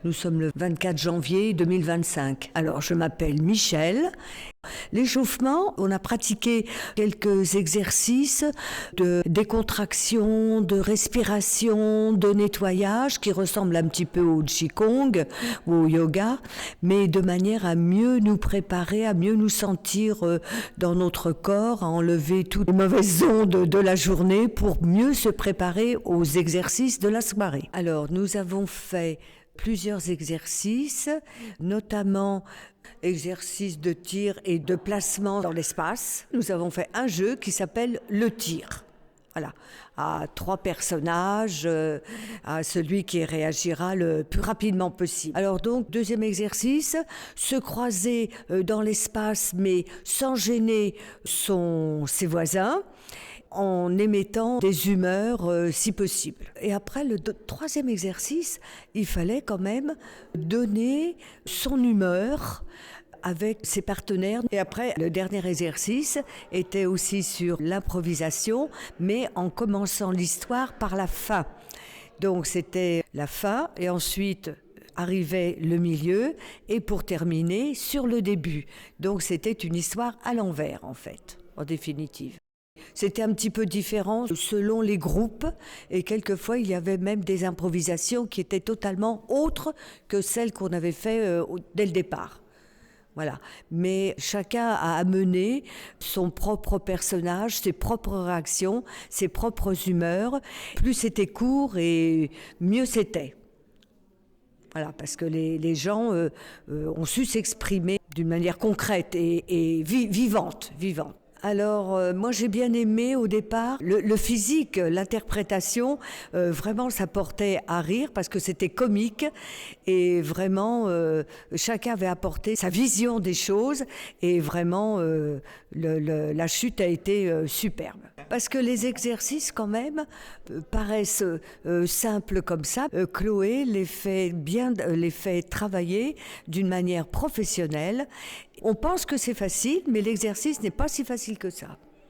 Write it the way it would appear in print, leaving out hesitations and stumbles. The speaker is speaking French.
Nous sommes le 24 janvier 2025. Alors, je m'appelle Michel. L'échauffement, on a pratiqué quelques exercices de décontraction, de respiration, de nettoyage qui ressemblent un petit peu au Qigong ou au yoga, mais de manière à mieux nous préparer, à mieux nous sentir dans notre corps, à enlever toutes les mauvaises ondes de la journée pour mieux se préparer aux exercices de la soirée. Alors, nous avons fait plusieurs exercices, notamment exercices de tir et de placement dans l'espace. Nous avons fait un jeu qui s'appelle le tir. Voilà, à 3 personnages, à celui qui réagira le plus rapidement possible. Alors donc, deuxième exercice, se croiser dans l'espace mais sans gêner ses voisins, en émettant des humeurs si possible. Et après, le troisième exercice, il fallait quand même donner son humeur avec ses partenaires. Et après, le dernier exercice était aussi sur l'improvisation, mais en commençant l'histoire par la fin. Donc c'était la fin et ensuite arrivait le milieu et pour terminer sur le début. Donc c'était une histoire à l'envers en fait, en définitive. C'était un petit peu différent selon les groupes et quelquefois il y avait même des improvisations qui étaient totalement autres que celles qu'on avait fait dès le départ. Voilà. Mais chacun a amené son propre personnage, ses propres réactions, ses propres humeurs. Plus c'était court et mieux c'était. Voilà, parce que les gens ont su s'exprimer d'une manière concrète et vivante. Alors, moi j'ai bien aimé au départ le physique, l'interprétation, vraiment ça portait à rire parce que c'était comique et vraiment chacun avait apporté sa vision des choses et vraiment la chute a été superbe. Parce que les exercices quand même paraissent simples comme ça. Chloé les fait travailler d'une manière professionnelle. On pense que c'est facile, mais l'exercice n'est pas si facile que ça.